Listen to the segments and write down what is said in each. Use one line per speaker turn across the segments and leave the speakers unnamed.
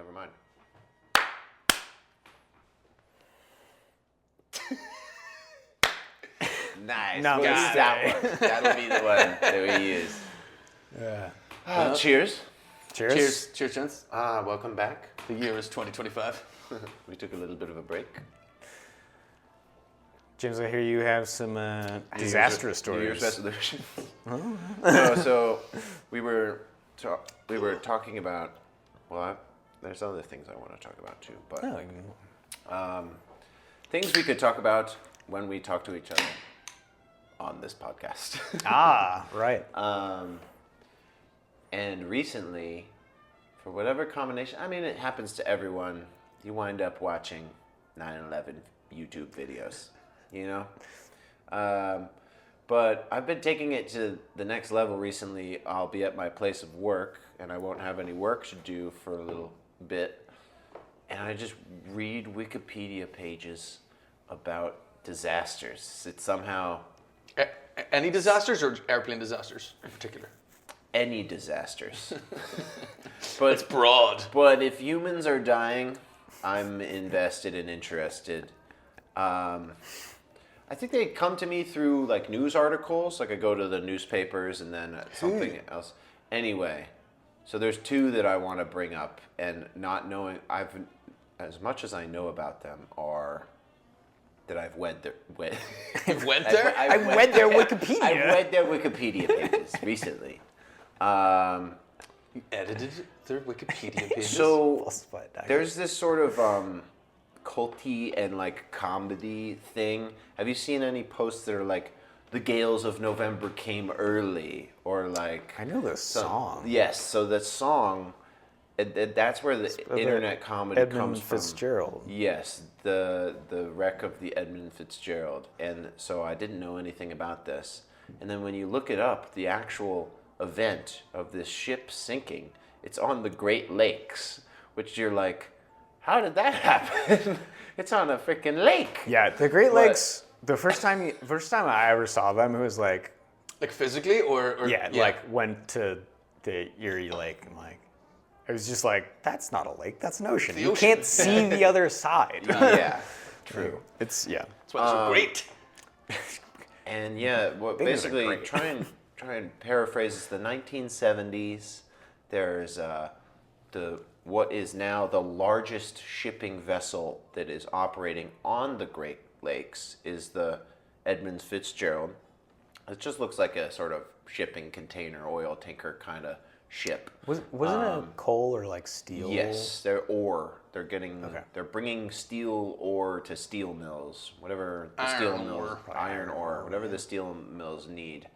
never mind. Nice.
No,
We'll use
mistake.
that one. That'll be the one that we use.
Yeah.
Cheers.
Cheers.
Cheers, gents.
Welcome back.
The year is 2025.
We took a little bit of a break.
James, I hear you have some disastrous
New Year's
stories.
resolution. So we were talking about. Well, there's other things I want to talk about too, but
Oh,
things we could talk about when we talk to each other on this podcast.
right.
And recently, for whatever combination, I mean, it happens to everyone. You wind up watching 9/11 YouTube videos, you know? But I've been taking it to the next level recently. I'll be at my place of work, and I won't have any work to do for a little bit. And I just read Wikipedia pages about disasters. It's somehow
Any disasters or airplane disasters in particular?
any disasters. But
It's broad.
But if humans are dying, I'm invested and interested. I think they come to me through like news articles. Like I go to the newspapers and then something else. Anyway, so there's two that I want to bring up, and not knowing as much as I know about them are that I've read their
You've went there?
I read their Wikipedia.
I've read their Wikipedia pages recently.
You edited their Wikipedia pages?
So
Falsified document.
there's this sort of culty and like comedy thing. Have you seen any posts that are like the gales of November came early, or like
I know this song.
Yes, so that song, that's where the internet comedy
Edmund
comes from.
Fitzgerald.
Yes, the wreck of the Edmund Fitzgerald, and so I didn't know anything about this. And then when you look it up, the actual event of this ship sinking, it's on the Great Lakes, which you're like, how did that happen? It's on a freaking lake.
Yeah, the Great Lakes. The first time I ever saw them, it was like,
Like physically or
like went to the Erie Lake and like, it was just like, that's not a lake, that's an ocean. You
ocean.
can't see the other side.
Yeah, true.
It's
That's why it's so great.
And yeah,
Things are
basically
great.
try and paraphrase this, the 1970s. There's what is now the largest shipping vessel that is operating on the Great Lakes is the Edmund Fitzgerald. It just looks like a sort of shipping container, oil tanker kind of ship.
Wasn't it coal or like steel?
Yes, they're ore. They're getting.
Okay.
They're bringing steel ore to steel mills, whatever the
Iron
steel
ore.
mills, iron ore, whatever the steel mills need.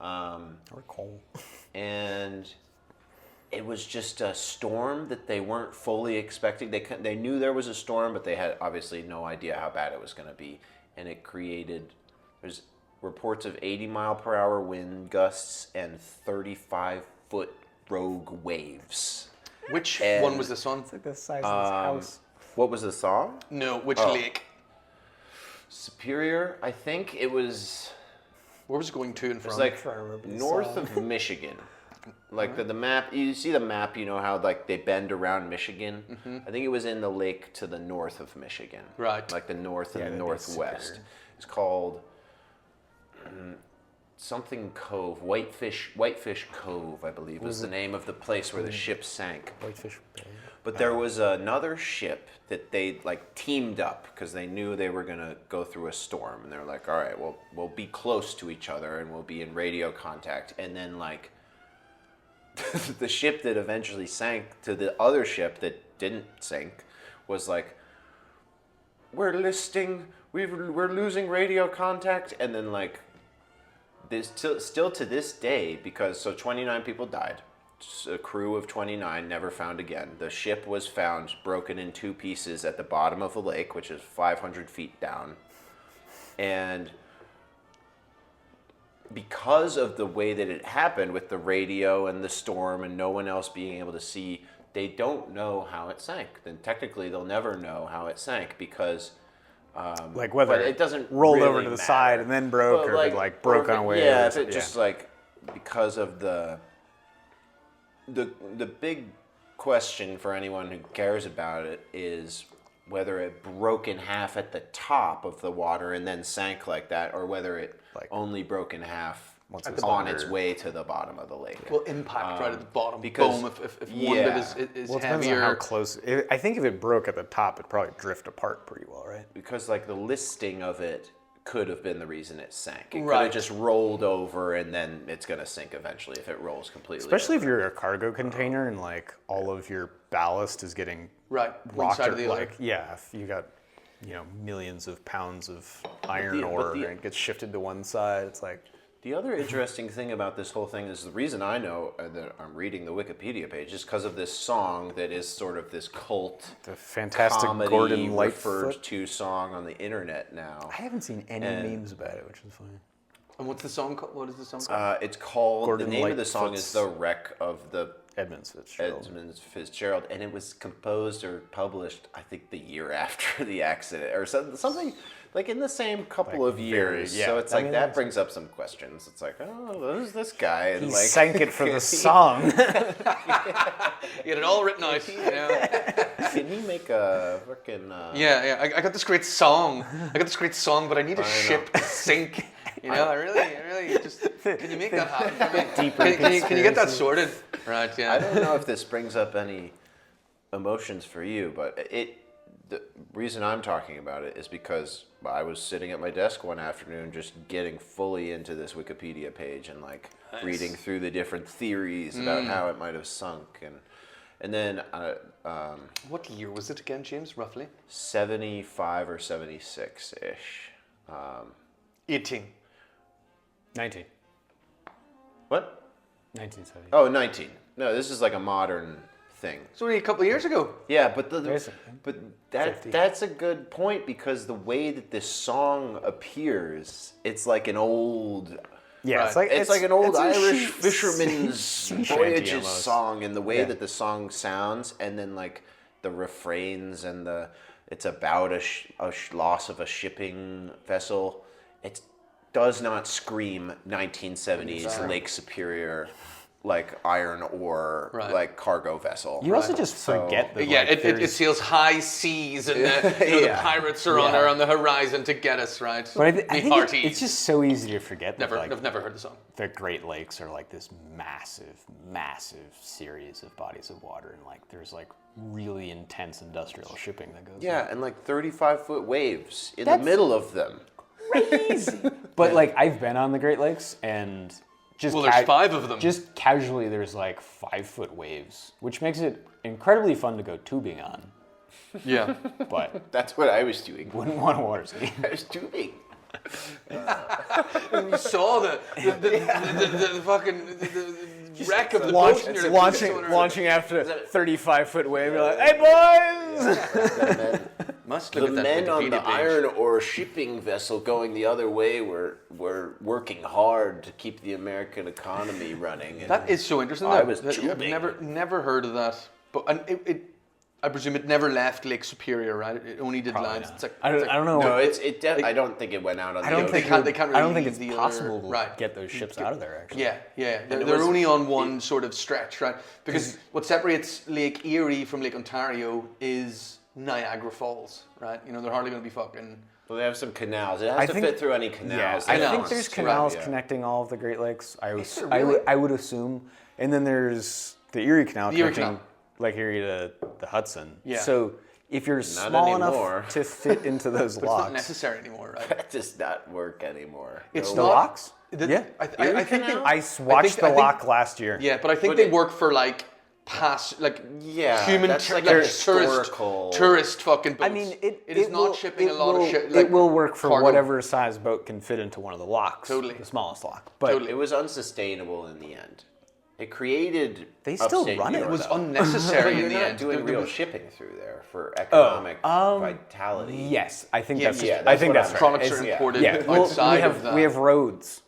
Or coal.
And it was just a storm that they weren't fully expecting. They knew there was a storm, but they had obviously no idea how bad it was going to be, and it created. There's reports of 80-mile-per-hour wind gusts and 35-foot rogue waves.
Which
And-
one was this one?
It's like the size of this house.
What was the song?
No, which
Oh.
lake?
Superior, I think it was.
Where was it going to and
It was
from?
like
trying to remember the
north
song.
of Michigan. Like the map, you see the map, you know how like they bend around Michigan. I think it was in the lake to the north of Michigan.
Right.
Like the north and
that'd be
northwest.
Superior.
It's called something Cove, Whitefish Cove, I believe, was the name of the place where the ship sank.
Whitefish Bay.
But there was another ship that they like teamed up because they knew they were gonna go through a storm, and they're like, all right, well, we'll be close to each other and we'll be in radio contact. And then like the ship that eventually sank to the other ship that didn't sink was like, we're losing radio contact, and then like this still to this day, because so 29 people died. A crew of 29 never found again. The ship was found broken in two pieces at the bottom of a lake, which is 500 feet down. And because of the way that it happened with the radio and the storm and no one else being able to see, they don't know how it sank. Then technically they'll never know how it sank because
Like whether
but it doesn't
rolled
really
over to the
matter.
side and then broke,
But
or if it like broke on a wave.
Yeah,
or
if it
something.
just like because of the big question for anyone who cares about it is whether it broke in half at the top of the water and then sank like that, or whether it only broke in half
Once it was
on
under.
its way to the bottom of the lake.
Well, impact right at the bottom.
because-
Boom. If one bit is
Well, it depends
heavier.
on how close. I think if it broke at the top, it'd probably drift apart pretty well, right?
Because like the listing of it could have been the reason it sank. It could
Right.
have just rolled over and then it's going to sink eventually if it rolls completely.
Especially if you're a cargo container and like all of your ballast is getting
Right, one
rocked
side
or
or the other.
like if you got millions of pounds of iron ore and it gets shifted to one side, it's like
The other interesting thing about this whole thing is the reason I know that I'm reading the Wikipedia page is because of this song that is sort of this cult
the fantastic
comedy
Gordon
referred
Lightfoot.
to song on the internet now.
I haven't seen any memes about it, which is funny.
And what's the song called? What is the song called?
It's called,
Gordon
the name of the song
Lightfoot's
is The Wreck of the
Edmonds Fitzgerald.
Edmund Fitzgerald, and it was composed or published, I think, the year after the accident, or something like in the same couple
Like
of years.
very-
So
yeah.
it's
I
like
mean,
that
that's-
brings up some questions. It's like, oh, who's this guy? And
He
like,
sank it for the song.
You had it all written out.
Can he make a freaking?
Yeah. I got this great song. But I need a ship to sink. I really just. Can you make that happen? Can you get that sorted? Right. Yeah.
I don't know if this brings up any emotions for you, but the reason I'm talking about it is because I was sitting at my desk one afternoon just getting fully into this Wikipedia page and reading through the different theories about how it might have sunk, and then
What year was it again, James? Roughly.
75 or 76 ish.
18.
19.
What?
1970.
Oh, 19. No, this is like a modern thing.
It's only a couple of years ago.
Yeah, but
Basically.
but
50.
that's a good point because the way that this song appears, it's like an old
Yeah,
Right.
it's like an old
it's a
Irish
sea
fisherman's
shanty
voyages
almost.
song, and the way
Yeah.
that the song sounds, and then like the refrains and it's about a loss of a shipping vessel. It does not scream 1970s Lake Superior, like iron ore,
Right.
like cargo vessel.
You also just forget that.
Yeah,
like,
it
there's-
sails high seas, and the
Yeah.
pirates are on the horizon to get us, right?
But I
Me
think
hearties.
it's just so easy to forget that
I've never heard the song.
the Great Lakes are like this massive, massive series of bodies of water, and like there's like really intense industrial shipping that goes.
Yeah, and like 35-foot waves in the
That's-
middle of them.
crazy. But like I've been on the Great Lakes and just
Well, there's 5 of them.
Just casually, there's like 5-foot waves, which makes it incredibly fun to go tubing on.
Yeah.
But
That's what I was doing.
wouldn't want to water ski.
I was tubing.
You saw the fucking the wreck of the boat. and you're like,
launching after a 35-foot wave. You're like, hey boys!
Must
The
look at that
men on the
Wikipedia page.
iron ore shipping vessel going the other way were working hard to keep the American economy running. And
That is so interesting.
I
though.
was
I've
tubing.
never heard of that. But I presume it never left Lake Superior, right? It only did lines.
not.
It's like,
I don't know.
no, I don't think it went out on
I
the
don't
ocean.
think
they can't
I don't
really
think it's
leave the
possible
other-
to
right.
get those ships out of there. Actually,
Yeah. They're,
it
they're
was-
only on one sort of stretch, right? Because what separates Lake Erie from Lake Ontario is Niagara Falls, right? They're hardly going to be fucking.
Well, they have some canals. It has
I
to
think-
fit through any
Yeah,
canals.
I
that
think
are
there's
on-
canals
yeah.
connecting all of the Great Lakes.
there really?
I would assume, and then there's the Erie Canal
The Erie
connecting
Canal.
Lake Erie to the Hudson.
Yeah.
So if you're small
anymore.
enough to fit into those
But it's not
locks,
necessary anymore, right?
That does not work anymore.
It's
the
not-
locks.
Yeah. I think they,
I watched the
I think-
lock last year.
Yeah, but I think
But
they
it-
work for like
Yeah,
human
that's like
like
a historical.
tourist fucking boats.
I mean,
it is not
will-
shipping
it
a lot
will-
of shit.
it will work for
cargo.
whatever size boat can fit into one of the locks.
Totally.
The smallest lock. But
Totally.
It was unsustainable in the end. It created.
They still
upstate
run
New
it.
It
York,
was
though.
unnecessary
You're
in the
not
end.
doing
There
real
was-
shipping through there for economic vitality.
yes, I think
Yeah,
that's.
yeah,
I
that's
think
what
that's
I'm-
right.
Products
It's-
are
yeah.
imported
Yeah, well,
outside of that.
we have roads.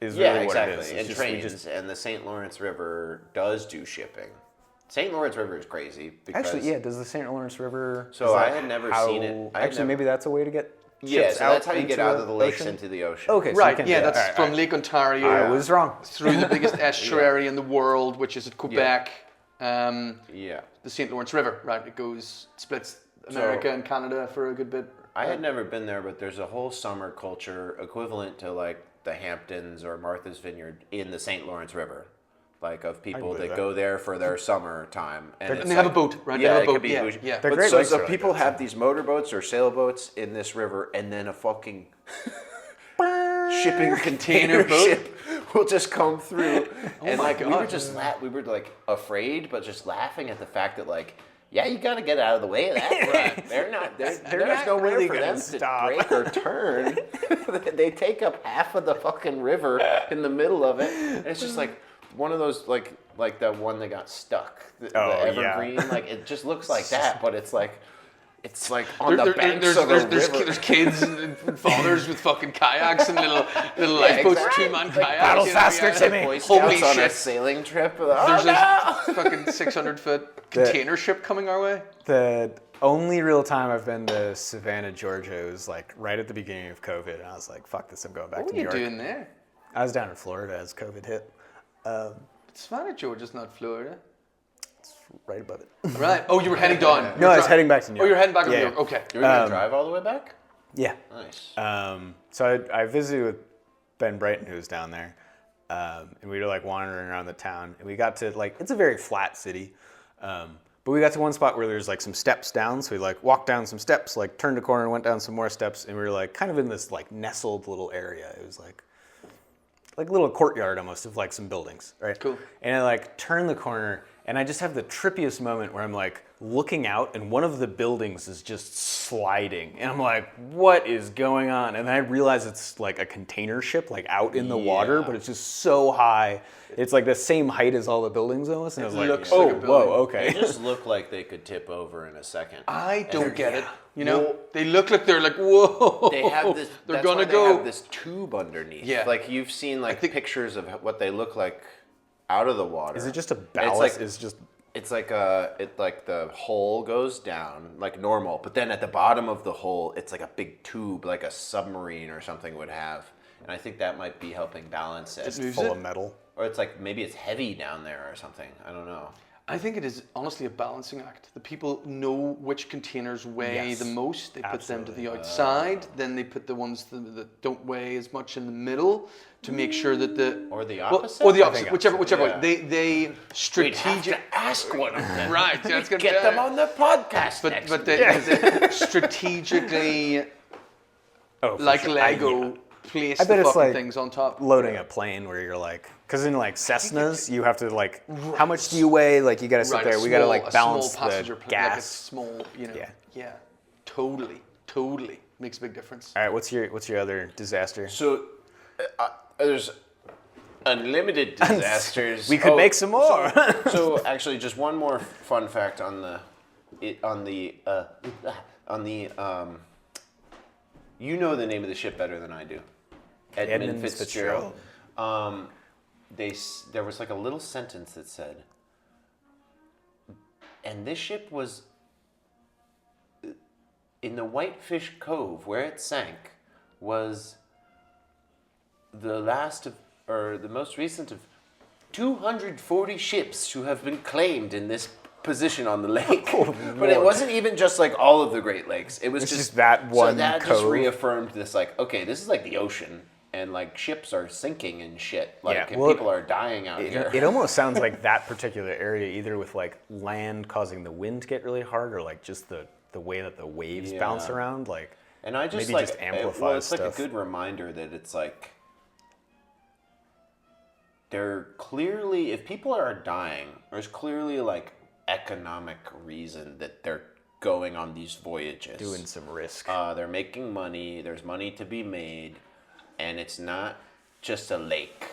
Is
Yeah,
really
exactly.
what it is.
And
It's just- we
trains,
just-
and the St. Lawrence River does do shipping. St. Lawrence River is crazy because
Actually, yeah. Does the St. Lawrence River?
So
is
I
that
had never
how-
seen it. I had
Actually,
never-
maybe that's a way to get.
Yeah,
ships
so
out
that's how you get
into
out of the lakes
ocean?
into the ocean.
Okay, so you
Right,
can
yeah,
do that.
that's
All right,
from
all right.
Lake Ontario
I was wrong.
through the biggest estuary in the world, which is at Quebec,
Yeah.
the St. Lawrence River, right? It splits America and Canada for a good bit.
I had never been there, but there's a whole summer culture equivalent to like the Hamptons or Martha's Vineyard in the St. Lawrence River. Like of people that go there for their summer time. And
they have a boat, right?
Yeah,
they have
it
a boat.
could be
Yeah,
bougie.
yeah.
They're
But
great
so,
lakes
so
are like
people
that,
have these motorboats or sailboats in this river, and then a fucking shipping container
boat?
ship will just come through. And
my
like we were
God.
just we were like afraid, but just laughing at the fact that like, yeah, you got to get out of the way of that. Right. There's
not
nowhere
really
for
gonna
them
stop.
to brake or turn. They take up half of the fucking river in the middle of it. And it's just like one of those like that one that got stuck. The evergreen. Like it just looks like that, but it's like on the banks of the river.
There's kids and fathers with fucking kayaks and little lifeboats,
exactly.
2-man
Like
kayaks.
paddle
you know,
faster,
yeah.
Timmy.
Boy
Holy
Scouts on a
shit.
sailing trip.
There's
Oh,
this fucking 600-foot container ship coming our way.
The only real time I've been to Savannah, Georgia was like right at the beginning of COVID, and I was like, "Fuck this! I'm going back
What
to
were
New
you
York."
doing there?
I was down in Florida as COVID hit,
Savannah, Georgia's not Florida.
right above it.
Right. Oh, you were heading down.
No, I was heading back to New
Oh,
York.
you're heading back to
Yeah.
New York. Okay.
You were gonna drive all the way back?
Yeah.
Nice.
So I visited with Ben Brighton, who was down there, and we were like wandering around the town, and we got to like it's a very flat city, but we got to one spot where there's like some steps down, so we like walked down some steps, like turned a corner, went down some more steps, and we were like kind of in this like nestled little area. It was like a little courtyard almost of like some buildings, right?
Cool.
And I like turn the corner, and I just have the trippiest moment where I'm like looking out, and one of the buildings is just sliding, and I'm like, what is going on? And then I realize it's like a container ship, like out in the water,
Yeah.
but it's just so high. It's like the same height as all the buildings almost, and I was like,
looks
oh,
like a
whoa,
building.
okay.
They just look like they could tip over in a second.
I don't get it. You know,
Well,
they look like they're like, whoa.
They have this.
They're
That's
gonna
why they
go.
have this tube underneath.
Yeah.
Like you've seen like
think-
pictures of what they look like out of the water.
Is it just a
And
ballast? It's just
It's like the hole goes down like normal, but then at the bottom of the hole, it's like a big tube, like a submarine or something would have. And I think that might be helping balance it.
moves
full
it?
of metal.
Or it's like maybe it's heavy down there or something. I don't know.
I think it is honestly a balancing act. The people know which containers weigh
Yes,
the most. They put them to the
absolutely.
outside. Then they put the ones that don't weigh as much in the middle to make sure that the
Or the
well,
opposite?
or the
I
opposite,
think
whichever
opposite,
way.
yeah.
They
We'd have
strategic.
to ask one of them.
Right, yeah, it's gonna
Get them on the podcast
But
next
but
week.
they strategically
Oh, for
like
sure.
Lego place
I bet
the
it's
fucking
like
things on top.
loading a plane where you're like, because in like Cessnas, you have to like, how much do you weigh? Like you got to sit
Right,
there.
a
We got to
small-
like
a
balance
small passenger
the
plane, like a
gas.
small, you know.
Yeah.
Yeah. Totally makes a big difference.
All right, what's your other disaster?
So there's unlimited disasters.
We could make some more.
So actually, just one more fun fact on the you know the name of the ship better than I do. Edmund Fitzgerald. There was like a little sentence that said, and this ship was in the Whitefish Cove where it sank was the last of, or the most recent of 240 ships who have been claimed in this position on the lake. But it wasn't even just like all of the Great Lakes. It was
It's
just
just that one
So that just
cove.
reaffirmed this like, okay, this is like the ocean. And like ships are sinking and shit. Like
Yeah,
and
well,
people are dying out here.
It almost sounds like that particular area, either with like land causing the wind to get really hard, or like just the way that the waves bounce
Yeah.
around. Like,
And I just
maybe
like
just
well,
amplifies
it's like
stuff.
a good reminder that it's like they're clearly, if people are dying, there's clearly like economic reason that they're going on these voyages.
doing some risk.
They're making money. There's money to be made, and it's not just a lake.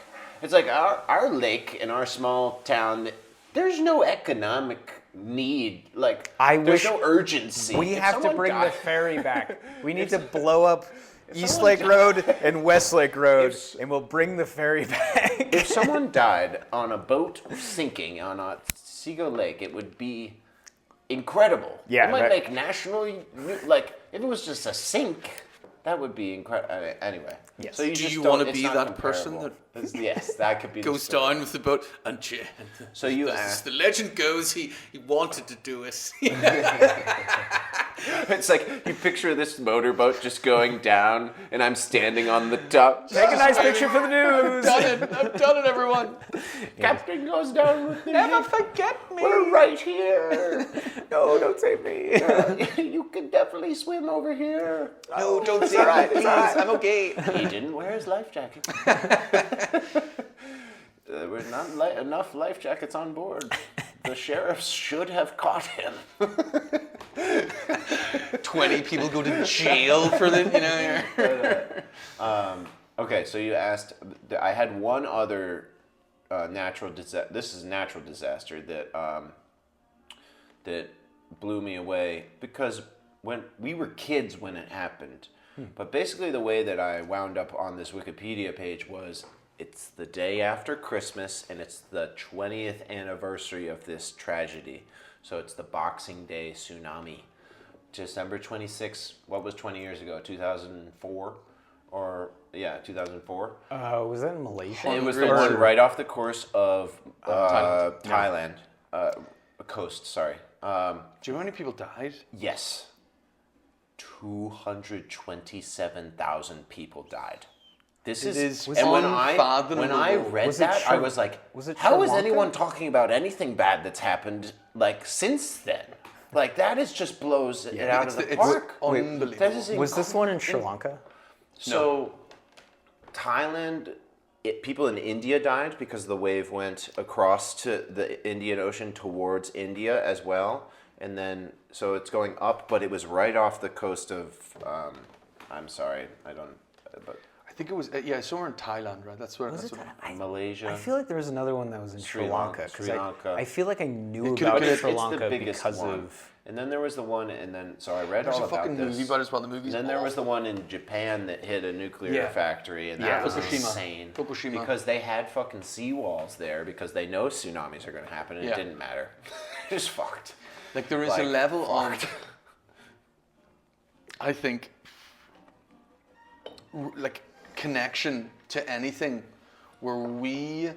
It's like our lake in our small town. There's no economic need. Like
I
there's
wish
no urgency.
We
If
have to
someone
bring
died-
the ferry back. We need to blow up East
someone
Lake Road and West Lake Road, and we'll bring the ferry back.
If someone died on a boat sinking on a Seago Lake, it would be incredible.
Yeah,
it might
that-
make national. Like if it was just a sink, That would be incredible. Anyway.
Yes.
So you
Do
just
you
don't-
want to
it's
be
not
that person
comparable.
that
Yes, that could be the
goes
story.
down with the boat? And
So you
as
asked.
the legend goes, he wanted to do it.
It's like you picture this motorboat just going down, and I'm standing on the top.
Take a nice picture for the news.
I've done it, everyone.
Captain goes down with the
Never
ship.
forget me.
We're right here.
No, don't save me.
You can definitely swim over here.
No, don't
It's
say
all right,
that,
it's all
please.
right.
I'm okay.
He didn't wear his life jacket. There were not enough life jackets on board. The sheriffs should have caught him.
20 people go to jail for the,
Okay, so you asked. I had one other natural disaster. This is a natural disaster that blew me away because when we were kids when it happened. But basically, the way that I wound up on this Wikipedia page was it's the day after Christmas and it's the 20th anniversary of this tragedy. So it's the Boxing Day tsunami. December 26th, what was 20 years ago? 2004? Or, yeah, 2004?
Was that in Malaysia?
It was the one right off the course of Thailand. Coast, sorry.
Do you know how many people died?
Yes. 227,000 people died. This is and when I read
Was it
that, I
Sri-
was like,
was it
how
Sri
is
Lanka?
anyone talking about anything bad that's happened like since then? Like that is just blows it out of the park.
Unbelievable.
That is
Was this one in Sri Lanka?
So, Thailand, people in India died because the wave went across to the Indian Ocean towards India as well. And then, so it's going up, but it was right off the coast of, I'm sorry, but
I think it was, somewhere in Thailand, right? That's where, that's what
Malaysia.
I feel like there was another one that was in Sri Lanka. 'Cause
Sri Lanka.
I feel like I knew
could-
about
could-
Sri
it's
Lanka
the biggest
because
one.
of.
And then there was the one, and then, so I read
There's
all
a
about
fucking
this.
movie about it as well. The movie's
And then there was the one in Japan that hit a nuclear factory, and that was
Fukushima.
insane.
Fukushima.
Because they had fucking seawalls there because they know tsunamis are going to happen, and it didn't matter. Just fucked.
Like there is
Like,
a level
fucked.
of, I think, like connection to anything where we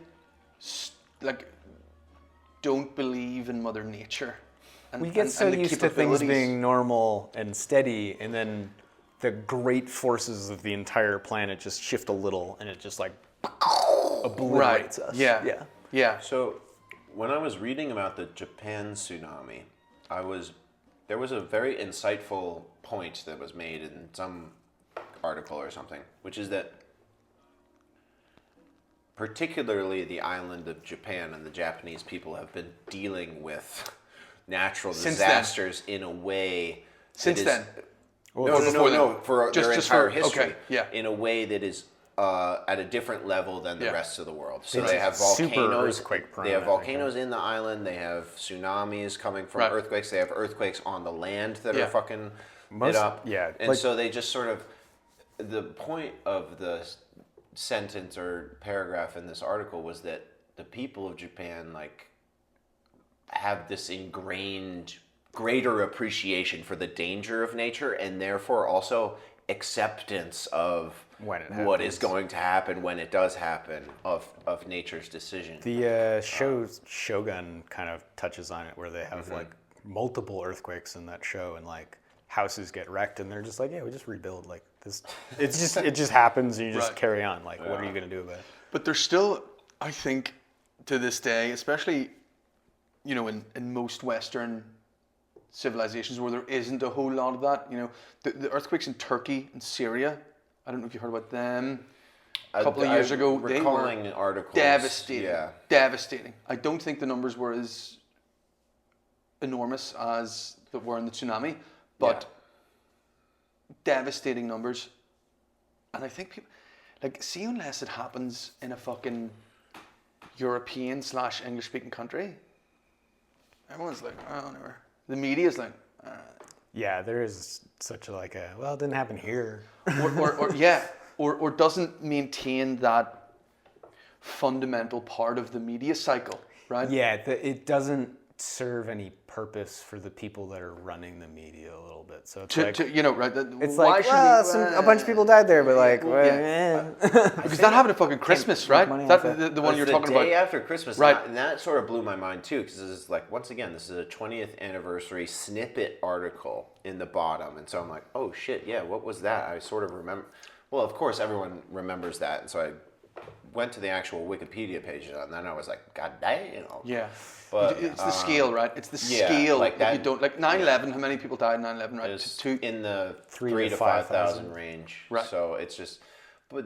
don't believe in Mother Nature. And,
We get
and
so
the
used to things
capabilities.
being normal and steady, and then the great forces of the entire planet just shift a little, and it just like obliterates us.
Yeah. Yeah.
So, when I was reading about the Japan tsunami, there was a very insightful point that was made in some article or something, which is that particularly the island of Japan and the Japanese people have been dealing with natural
Since then.
disasters in a way
Since
that is,
then.
no, for
Just-
their
just
entire
for-
history.
okay, yeah.
In a way that is at a different level than the
Yeah.
rest of the world. So
It's
they have
super
volcanoes.
earthquake prone,
They have
I think,
volcanoes in the island. They have tsunamis coming from
Right.
earthquakes. They have earthquakes on the land that
Yeah.
are fucking
Most-
it up.
yeah,
And
like-
so they just sort of the point of the sentence or paragraph in this article was that the people of Japan have this ingrained greater appreciation for the danger of nature and therefore also acceptance of
When it
what is
happens.
going to happen when it does happen of nature's decision.
The show Shogun kind of touches on it, where they have
Mm-hmm.
like multiple earthquakes in that show, and like houses get wrecked, and they're just like, yeah, we just rebuild. Like this, it just happens, and you just
Right.
carry on. Like, what are you gonna do about it?
But there's still, I think, to this day, especially, in most Western civilizations where there isn't a whole lot of that, the earthquakes in Turkey and Syria, I don't know if you heard about them. A couple of years ago, they were
recalling articles.
devastating.
Yeah.
Devastating. I don't think the numbers were as enormous as that were in the tsunami, but devastating numbers. And I think people, see, unless it happens in a fucking European / English speaking country, everyone's like, oh, never. The media's like,
Yeah, there is such a well, it didn't happen here.
or doesn't maintain that fundamental part of the media cycle, right?
Yeah, it doesn't serve any purpose for the people that are running the media a little bit. So it's
To,
like,
right?
it's
why
like,
should
well, a bunch of people died there, but like,
because that happened at fucking Christmas, right?
money
That
off it.
the one you're
the
talking
day
about.
after Christmas,
Right.
and that sort of blew my mind too, because it's like, once again, this is a 20th anniversary snippet article in the bottom, and so I'm like, oh shit, yeah, what was that? I sort of remember. Well, of course, everyone remembers that, and so I went to the actual Wikipedia page, and then I was like, god damn.
Yeah.
But
It's the scale, right? It's the
yeah,
scale
like
that you
that-
don't like. 9/11. How many people died in 9/11? Right.
It's
Two.
in the
3,000
to
to
5,000
5,000
range.
Right.
So it's just, but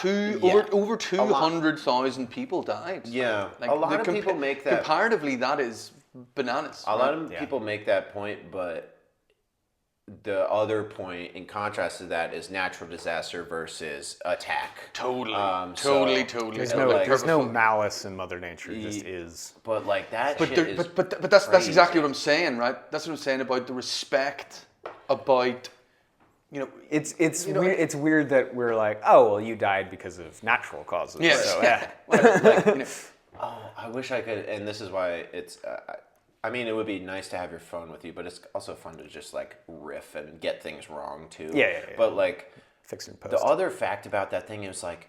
Over
lot.
200,000 people died.
Yeah. A lot of people make that-
Comparatively, that is bananas.
a lot of
Yeah.
people make that point, but the other point, in contrast to that, is natural disaster versus attack.
Totally.
So-
Totally.
there's
And
no
like-
there's no malice in Mother Nature. It just is.
But like that
But
shit
there,
is
but that's
crazy.
exactly what I'm saying, right? That's what I'm saying about the respect, about
It's weird. It's weird that we're like, oh well, you died because of natural causes.
Yes.
So,
Yeah. Like,
Oh, I wish I could, and this is why it's. I mean, it would be nice to have your phone with you, but it's also fun to just like riff and get things wrong too.
Yeah.
But like,
Fix it in post.
the other fact about that thing is like,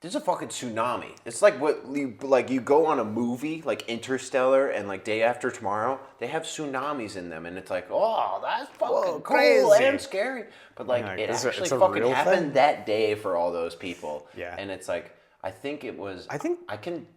there's a fucking tsunami. It's like you go on a movie like Interstellar and like Day After Tomorrow. They have tsunamis in them, and it's like, oh, that's fucking cool
crazy.
and scary. But like,
Yeah,
it
it's
actually
a
fucking
real
happened
thing.
that day for all those people.
Yeah.
And it's like, I think
I
can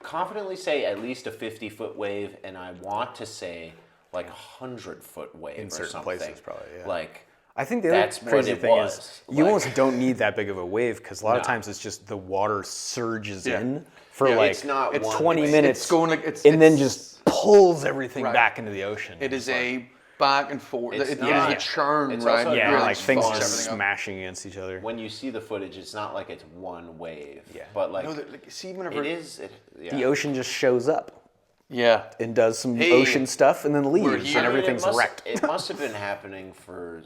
confidently say at least a 50-foot wave, and I want to say like 100-foot wave
In
or
certain
something.
places, probably, yeah.
Like,
I think the other
that's what
crazy
it
thing
was.
is you
Like-
almost don't need that big of a wave because a lot of
No.
times it's just the water surges
Yeah.
in for
Yeah,
like
it's not
it's
one
20
wave.
minutes,
It's going like
and then just pulls everything
Right.
back into the ocean.
it is a back and forth.
It's
It is
not-
a churn,
it's
right?
also
yeah,
not
like things
fun.
just
Everything up.
smashing against each other.
When you see the footage, it's not like it's one wave.
Yeah.
But like,
No, like see whenever
it is. Yeah.
The ocean just shows up
Yeah.
and does some
Hey,
ocean stuff and then leaves,
here.
and
I mean,
everything's
it must,
wrecked.
It must have been happening for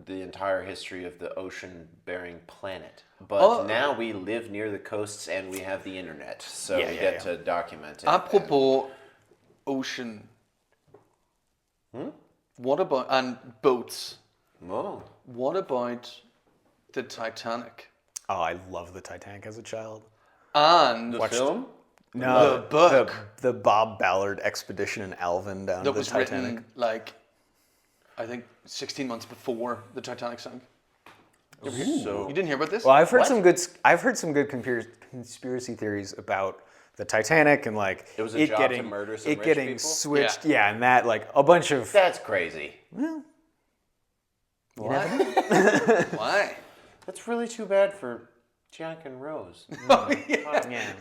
the entire history of the ocean-bearing planet. But now we live near the coasts and we have the internet, so
Yeah,
we
yeah,
get
yeah.
to document it.
Apropos ocean. What about and boats?
Oh,
What about the Titanic
Oh, I love the Titanic as a child.
and
the film?
No,
The book.
the Bob Ballard expedition in Alvin down to
that
the
was
Titanic.
written like I think 16 months before the Titanic sank.
So
You didn't hear about this?
Well, I've heard
What?
some good. I've heard some good conspiracy theories about the Titanic and like
It was a job to murder some
it
rich
getting
people?
switched.
Yeah.
Yeah, and that like a bunch of.
that's crazy.
Why? Why?
That's really too bad for Jack and Rose.
Yeah.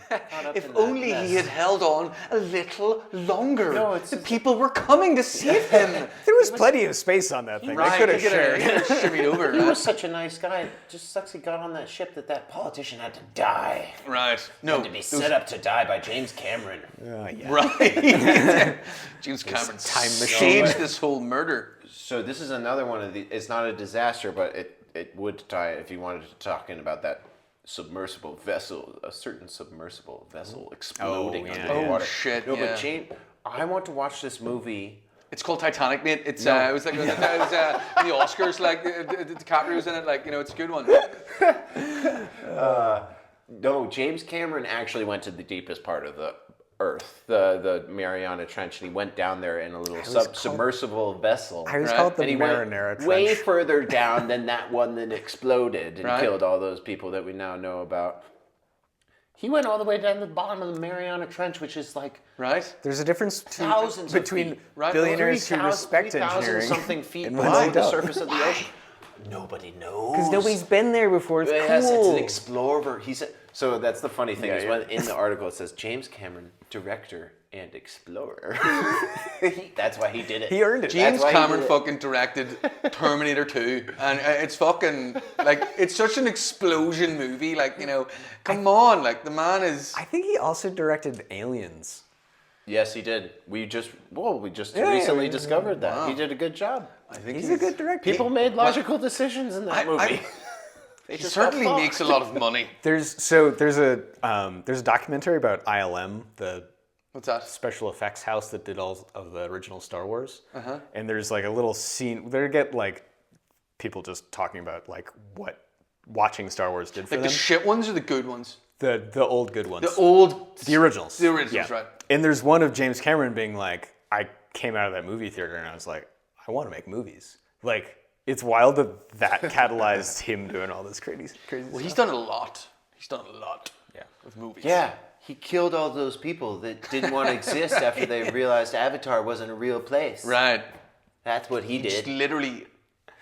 If only he had held on a little longer.
No, it's
the
just-
people were coming to save him.
There was plenty of space on that thing. They could have shared.
Shimmied over.
He was such a nice guy. It just sucks he got on that ship that politician had to die.
Right. No.
Had to be set up to die by James Cameron.
Yeah.
Right. James Cameron
time machine.
staged this whole murder.
So this is another one of the. It's not a disaster, but it would tie if you wanted to talk in about that submersible vessel, a certain submersible vessel exploding
yeah.
under the
Oh,
water.
shit,
No,
yeah.
but Jane, I want to watch this movie.
It's called Titanic, mate. It's it was like in the Oscars, like DiCaprio's in it. Like it's a good one.
No, James Cameron actually went to the deepest part of the Earth, the Mariana Trench, and he went down there in a little submersible vessel.
I was
Right.
called the
and he
Marinara
went way
Trench.
further down than that one that exploded and
Right.
killed all those people that we now know about. He went all the way down to the bottom of the Mariana Trench, which is like
Right.
There's a difference
thousands of
between
feet.
Right.
billionaires who
3,000
respect
3,000
engineering
something feet
and
below
when they
the
don't.
surface of the ocean. Nobody knows.
Because nobody's been there before. It's
Yes,
cool.
it's an explorer. He said. So that's the funny thing
Yeah,
is
yeah.
when in the article it says James Cameron, director and explorer. That's why he did it.
He earned it.
James
That's why he
Cameron
did it.
fucking directed Terminator 2, and it's fucking like it's such an explosion movie. Like come on, like the man is.
I think he also directed Aliens.
Yes, he did. We just
Yeah,
recently
yeah,
discovered that.
wow.
He did a good job.
I think
He's a good director.
People made logical decisions in that movie. They
He
just
certainly
got
makes a lot of money.
There's a documentary about ILM, the
What's that?
special effects house that did all of the original Star Wars.
Uh-huh.
And there's like a little scene. They get like people just talking about like what watching Star Wars did for
Like
them.
the shit ones or the good ones?
The old good ones.
The
originals.
The originals, right.
And there's one of James Cameron being like, I came out of that movie theater and I was like, I want to make movies. Like, it's wild that catalyzed him doing all this crazy
Well,
stuff.
he's done a lot. He's done a lot
Yeah.
with movies.
Yeah, he killed all those people that didn't want to exist after they realized Avatar wasn't a real place.
Right.
That's what he
Just
did.
literally.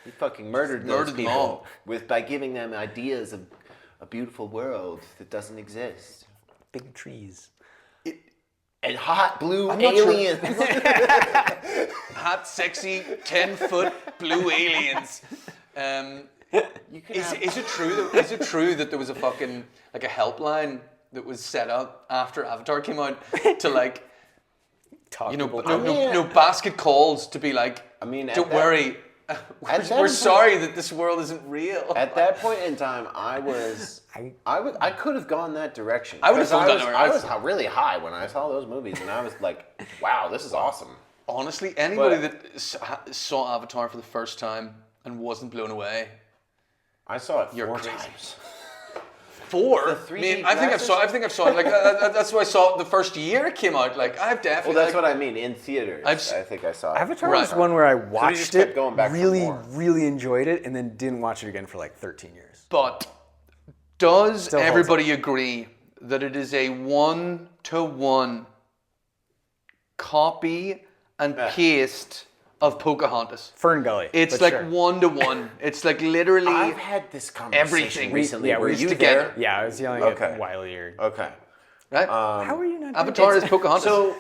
He fucking murdered
Murdered
those
them
people
all.
by giving them ideas of a beautiful world that doesn't exist.
Big trees.
And hot blue
not sure.
aliens.
Hot, sexy, 10-foot blue aliens.
You can have-
Is it true? Is it true that there was a fucking like a helpline that was set up after Avatar came out to like
Talk
you know
about
no basket calls to be like
mean,
don't worry,
that
we're
point-
sorry that this world isn't real.
At that point in time, I could have gone that direction.
I would have
'Cause
gone that direction.
I was really high when I saw those movies, and I was like, "Wow, this is awesome."
Honestly, anybody
But-
that saw Avatar for the first time and wasn't blown away.
I saw it
You're
4
crazy.
times.
4?
The
I
3D
mean, I think
glasses?
I've saw it. Like that's why I saw it the first year it came out. Like I've definitely.
Well, that's
like,
what I mean in theaters. I think I saw it.
Avatar
Right.
was one where I
just
watched
kept
it,
going back for
really,
more.
really enjoyed it, and then didn't watch it again for like 13 years.
But does
Still holds
everybody agree that it is a 1-to-1 copy and paste of Pocahontas?
Fern Gully.
It's
but
like
sure.
1-to-1. It's like literally.
I've had this conversation
Everything.
recently.
Yeah,
Were
we
you
together.
there?
Yeah, I was yelling
Okay.
at Wiley or...
Okay.
Right?
How are you not
Avatar
doing
is Pocahontas.
So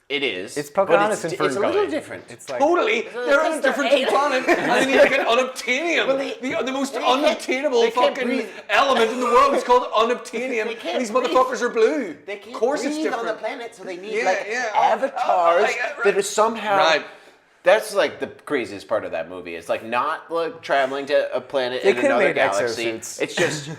it is.
It's
but
Pocahontas and
it's
Fern
a little
Gully.
different.
It's like...
Totally, they're on a different planet, and then you get unobtainium, the most unobtainable
they can't
fucking
breathe.
element in the world. It's called unobtainium.
They can't
These
breathe.
motherfuckers are blue.
They can't
of course,
breathe
it's different.
on the planet, so they need
Yeah,
like
yeah.
avatars
Yeah, right.
that are somehow.
Right.
That's like the craziest part of that movie. It's like not like traveling to a planet
They
in
could've
another
made
galaxy.
exosuits.
It's just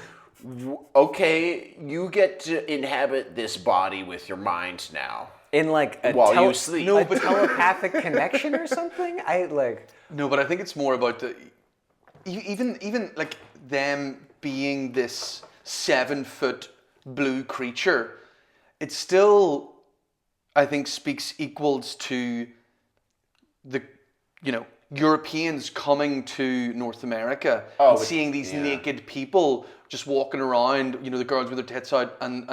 okay. You get to inhabit this body with your mind now.
In like a,
While you sleep.
a telepathic connection or something? I like...
No, but I think it's more about the even like them being this 7-foot blue creature. It still, I think, speaks equals to the Europeans coming to North America and seeing these naked people just walking around, the girls with their tits out and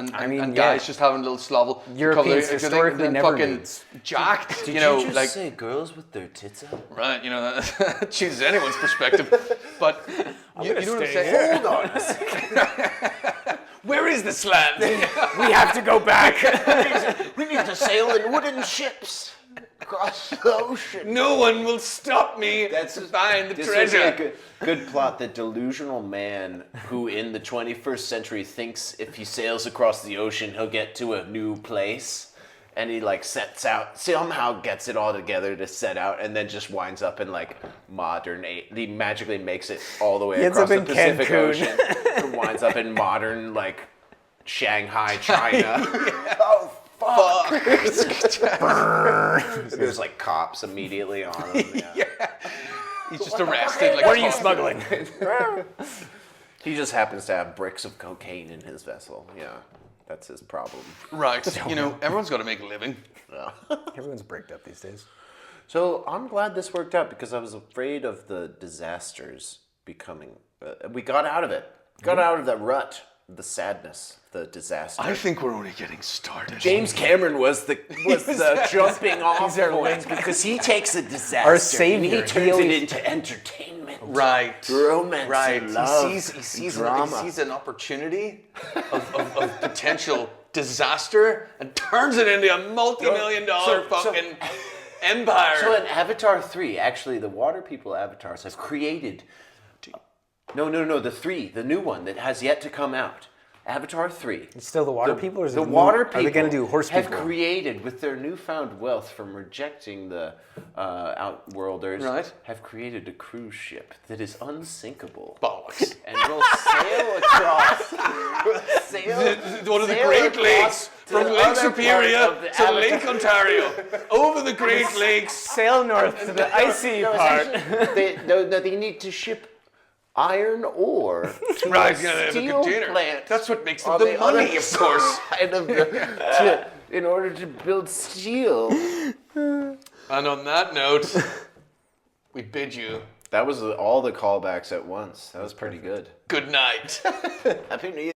guys just having a little slovel.
Europeans historically never
fucking
nudes.
jacked,
Did you just say girls with their tits out?
right, that chooses anyone's perspective. But you know what I'm saying?
Hold on a second.
Where is this land?
We have to go back!
We need to sail in wooden ships across the ocean.
No one will stop me to find the
This
treasure.
is a good plot. The delusional man who in the 21st century thinks if he sails across the ocean, he'll get to a new place. And he like sets out, somehow gets it all together to set out, and then just winds up in like he magically makes it all the way
He ends
across
up
the
in
Pacific
Cancun.
Ocean. And winds up in modern like Shanghai, China. Oh fuck! There's like cops immediately on him. Yeah.
He's just arrested. Like,
What are you smuggling?
He just happens to have bricks of cocaine in his vessel. Yeah, that's his problem.
right. Everyone's got to make a living.
Everyone's bricked up these days.
So I'm glad this worked out because I was afraid of the disasters becoming. We got out of it. Got out of that rut, the sadness, the disaster.
I think we're only getting started.
James Cameron was the jumping off
our
point
link.
because he takes a disaster
Our
and
savior.
he turns it into entertainment,
Right.
romance,
Right.
and love,
He sees
drama.
an opportunity of potential disaster and turns it into a multi-million-dollar fucking empire.
So in Avatar 3, actually, the water people avatars have created. No, the 3, the new one that has yet to come out. Avatar 3.
It's still the water people, or is
The
it
water people
Are they going to do horse
have
people?
created, with their newfound wealth from rejecting the Outworlders,
Right.
have created a cruise ship that is unsinkable.
Bollocks.
And will sail across.
One of the
sail
Great
across
Lakes
to
from
the
Lake
other part
Superior
of the
to
Avatar.
Lake Ontario, over the Great Lakes.
Sail north to the icy part.
They need to ship iron ore to
Right,
a
yeah, they have a
steel
container.
plant.
That's what makes
on
them the
other
money, of course.
side of in order to build steel.
And on that note, we bid you
That was all the callbacks at once. That was pretty good.
good night.
Happy New Year.